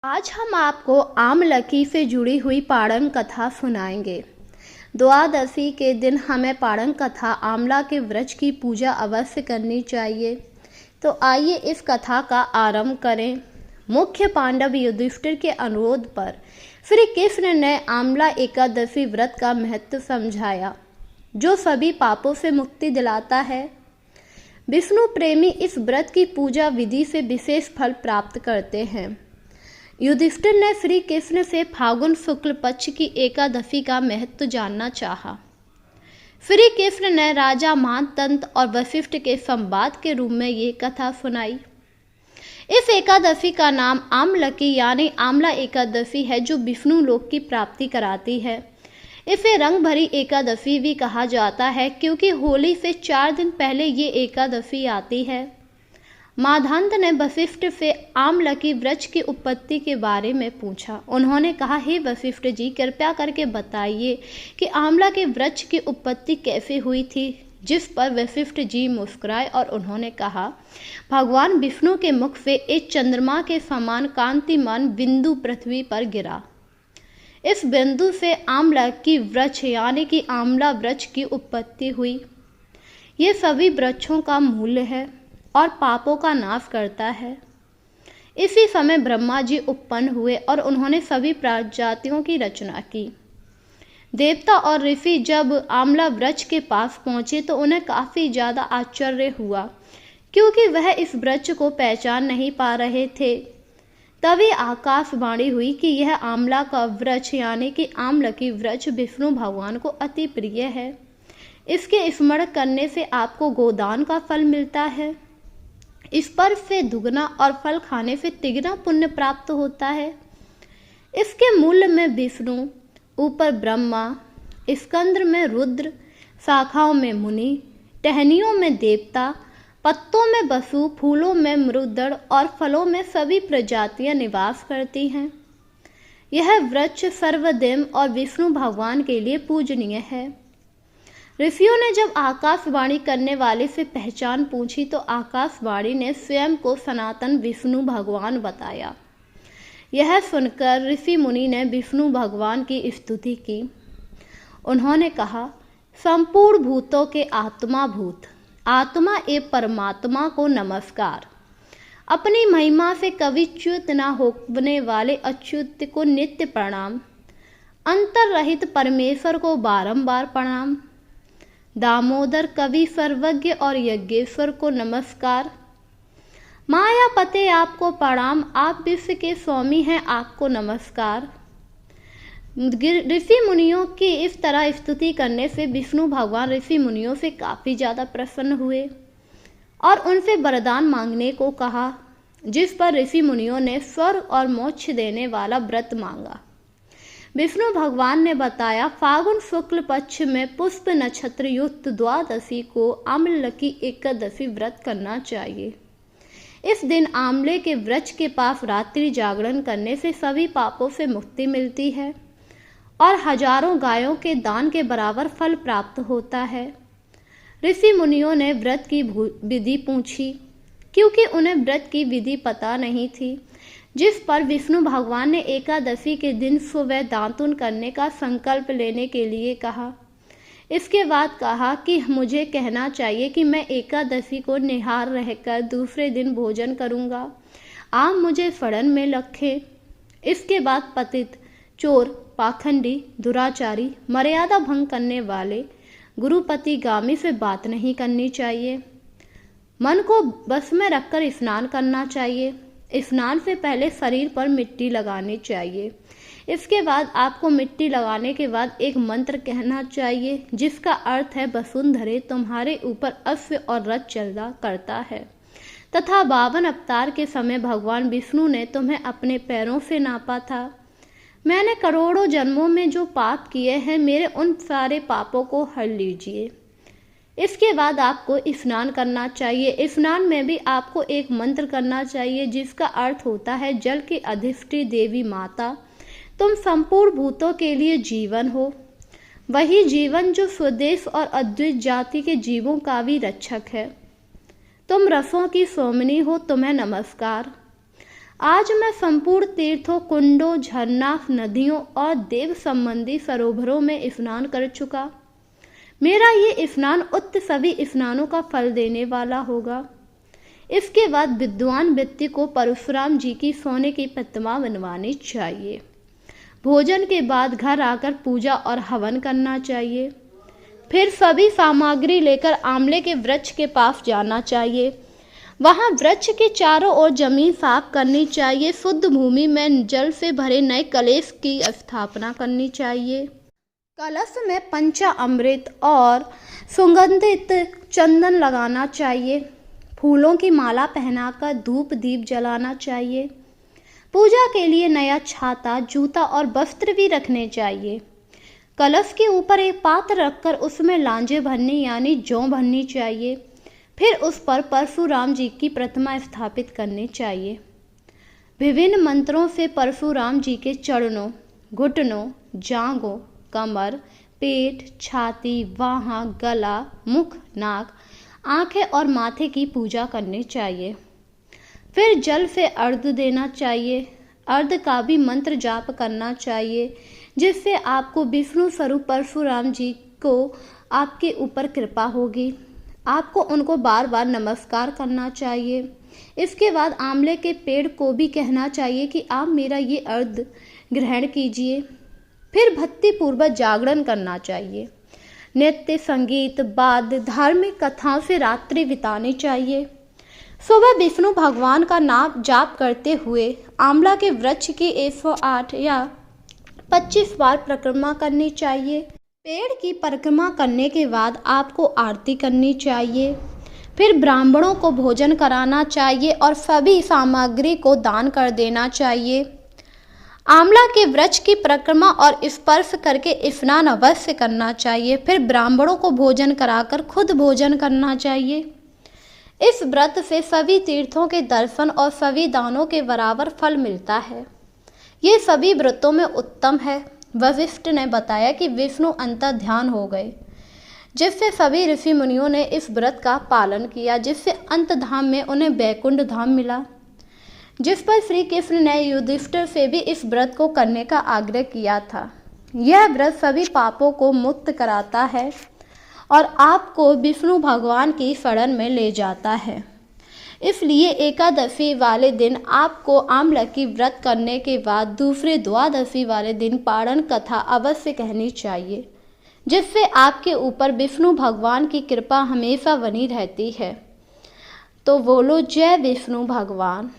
आज हम आपको आमलकी से जुड़ी हुई पारण कथा सुनाएंगे। द्वादशी के दिन हमें पारण कथा आमला के वृक्ष की पूजा अवश्य करनी चाहिए। तो आइए इस कथा का आरंभ करें। मुख्य पांडव युधिष्ठिर के अनुरोध पर श्री कृष्ण ने आमला एकादशी व्रत का महत्व समझाया, जो सभी पापों से मुक्ति दिलाता है। विष्णु प्रेमी इस व्रत की पूजा विधि से विशेष फल प्राप्त करते हैं। युधिष्ठिर ने श्री कृष्ण से फागुन शुक्ल पक्ष की एकादशी का महत्व जानना चाहा। श्री कृष्ण ने राजा महातंत और वशिष्ठ के संवाद के रूप में ये कथा सुनाई। इस एकादशी का नाम आमलकी यानी आमला एकादशी है, जो विष्णु लोक की प्राप्ति कराती है। इसे रंग भरी एकादशी भी कहा जाता है, क्योंकि होली से 4 दिन पहले ये एकादशी आती है। माधांत ने वशिष्ठ से आमलकी वृक्ष की उत्पत्ति के बारे में पूछा। उन्होंने कहा, हे वशिष्ठ जी, कृपया करके बताइए कि आमला के वृक्ष की उत्पत्ति कैसे हुई थी। जिस पर वशिष्ठ जी मुस्कुराए और उन्होंने कहा, भगवान विष्णु के मुख से एक चंद्रमा के समान कांतिमान बिंदु पृथ्वी पर गिरा। इस बिंदु से आमलकी वृक्ष यानी कि आमला वृक्ष की उत्पत्ति हुई। ये सभी वृक्षों का मूल है और पापों का नाश करता है। इसी समय ब्रह्मा जी उत्पन्न हुए और उन्होंने सभी प्रजातियों की रचना की। देवता और ऋषि जब आमला वृक्ष के पास पहुंचे तो उन्हें काफी ज्यादा आश्चर्य हुआ, क्योंकि वह इस वृक्ष को पहचान नहीं पा रहे थे। तभी आकाशवाणी हुई कि यह आमला का वृक्ष यानी कि आमलकी वृक्ष विष्णु भगवान को अति प्रिय है। इसके स्मरण करने से आपको गोदान का फल मिलता है। स्पर्श से दुगना और फल खाने से तिगुना पुण्य प्राप्त होता है। इसके मूल में विष्णु, ऊपर ब्रह्मा, स्कंद्र में रुद्र, शाखाओं में मुनि, टहनियों में देवता, पत्तों में वसु, फूलों में मृदड़ और फलों में सभी प्रजातियां निवास करती हैं। यह वृक्ष सर्वदेव और विष्णु भगवान के लिए पूजनीय है। ऋषियों ने जब आकाशवाणी करने वाले से पहचान पूछी तो आकाशवाणी ने स्वयं को सनातन विष्णु भगवान बताया। यह सुनकर ऋषि मुनि ने विष्णु भगवान की स्तुति की। उन्होंने कहा, संपूर्ण भूतों के आत्मा भूत, आत्मा एवं परमात्मा को नमस्कार। अपनी महिमा से कभी च्युत न होने वाले अच्युत को नित्य प्रणाम। अंतर रहित परमेश्वर को बारंबार प्रणाम। दामोदर कवि सर्वज्ञ और यज्ञेश्वर को नमस्कार। मायापते आपको प्रणाम, आप विश्व के स्वामी हैं, आपको नमस्कार। ऋषि मुनियों की इस तरह स्तुति करने से विष्णु भगवान ऋषि मुनियों से काफी ज्यादा प्रसन्न हुए और उनसे वरदान मांगने को कहा, जिस पर ऋषि मुनियों ने स्वर्ग और मोक्ष देने वाला व्रत मांगा। विष्णु भगवान ने बताया, फागुन शुक्ल पक्ष में पुष्प नक्षत्र युक्त द्वादशी को आमलकी एकादशी व्रत करना चाहिए। इस दिन आमले के वृक्ष के पास रात्रि जागरण करने से सभी पापों से मुक्ति मिलती है और हजारों गायों के दान के बराबर फल प्राप्त होता है। ऋषि मुनियों ने व्रत की विधि पूछी, क्योंकि उन्हें व्रत की विधि पता नहीं थी। जिस पर विष्णु भगवान ने एकादशी के दिन सुबह दातुन करने का संकल्प लेने के लिए कहा। इसके बाद कहा कि मुझे कहना चाहिए कि मैं एकादशी को निहार रहकर दूसरे दिन भोजन करूंगा। आप मुझे शरण में रखें। इसके बाद पतित, चोर, पाखंडी, दुराचारी, मर्यादा भंग करने वाले, गुरुपतिगामी से बात नहीं करनी चाहिए। मन को बस में रखकर स्नान करना चाहिए। स्नान से पहले शरीर पर मिट्टी लगानी चाहिए। इसके बाद आपको मिट्टी लगाने के बाद एक मंत्र कहना चाहिए, जिसका अर्थ है, वसुंधरे तुम्हारे ऊपर अश्व और रथ चला करता है तथा 52 अवतार के समय भगवान विष्णु ने तुम्हें अपने पैरों से नापा था। मैंने करोड़ों जन्मों में जो पाप किए हैं, मेरे उन सारे पापों को हर लीजिए। इसके बाद आपको स्नान करना चाहिए। स्नान में भी आपको एक मंत्र करना चाहिए, जिसका अर्थ होता है, जल की अधिष्ठी देवी माता, तुम संपूर्ण भूतों के लिए जीवन हो। वही जीवन जो स्वदेश और अद्वैत जाति के जीवों का भी रक्षक है। तुम रसों की स्वामिनी हो, तुम्हें नमस्कार। आज मैं संपूर्ण तीर्थों, कुंडों, झरना, नदियों और देव संबंधी सरोवरों में स्नान कर चुका। मेरा ये स्नान उत्त सभी स्नानों का फल देने वाला होगा। इसके बाद विद्वान व्यक्ति को परशुराम जी की सोने की प्रतिमा बनवानी चाहिए। भोजन के बाद घर आकर पूजा और हवन करना चाहिए। फिर सभी सामग्री लेकर आंवले के वृक्ष के पास जाना चाहिए। वहां वृक्ष के चारों ओर जमीन साफ करनी चाहिए। शुद्ध भूमि में जल से भरे नए कलश की स्थापना करनी चाहिए। कलश में पंचामृत और सुगंधित चंदन लगाना चाहिए। फूलों की माला पहनाकर धूप दीप जलाना चाहिए। पूजा के लिए नया छाता, जूता और वस्त्र भी रखने चाहिए। कलश के ऊपर एक पात्र रखकर उसमें लांजे भरनी यानी जौ भरनी चाहिए। फिर उस पर परशुराम जी की प्रतिमा स्थापित करनी चाहिए। विभिन्न मंत्रों से परशुराम जी के चरणों, घुटनों, जांघों, कमर, पेट, छाती, बाहां, गला, मुख, नाक, आंखें और माथे की पूजा करनी चाहिए। फिर जल से अर्घ्य देना चाहिए। अर्घ्य का भी मंत्र जाप करना चाहिए, जिससे आपको विष्णु स्वरूप परशुराम जी को आपके ऊपर कृपा होगी। आपको उनको बार बार नमस्कार करना चाहिए। इसके बाद आंवले के पेड़ को भी कहना चाहिए कि आप मेरा ये अर्घ्य ग्रहण कीजिए। फिर भक्ति पूर्वक जागरण करना चाहिए। नृत्य, संगीत, वाद्य, धार्मिक कथाओं से रात्रि बितानी चाहिए। सुबह विष्णु भगवान का नाम जाप करते हुए आंवला के वृक्ष की 108 या 25 बार परिक्रमा करनी चाहिए। पेड़ की परिक्रमा करने के बाद आपको आरती करनी चाहिए। फिर ब्राह्मणों को भोजन कराना चाहिए और सभी सामग्री को दान कर देना चाहिए। आंवला के वृक्ष की परिक्रमा और स्पर्श करके स्नान अवश्य करना चाहिए। फिर ब्राह्मणों को भोजन कराकर खुद भोजन करना चाहिए। इस व्रत से सभी तीर्थों के दर्शन और सभी दानों के बराबर फल मिलता है। ये सभी व्रतों में उत्तम है। वशिष्ठ ने बताया कि विष्णु अंतर्ध्यान हो गए, जिससे सभी ऋषि मुनियों ने इस व्रत का पालन किया, जिससे अंतधाम में उन्हें वैकुंठ धाम मिला। जिस पर श्री कृष्ण ने युधिष्ठिर से भी इस व्रत को करने का आग्रह किया था। यह व्रत सभी पापों को मुक्त कराता है और आपको विष्णु भगवान की शरण में ले जाता है। इसलिए एकादशी वाले दिन आपको आंवला की व्रत करने के बाद दूसरे द्वादशी वाले दिन पारण कथा अवश्य कहनी चाहिए, जिससे आपके ऊपर विष्णु भगवान की कृपा हमेशा बनी रहती है। तो बोलो जय विष्णु भगवान।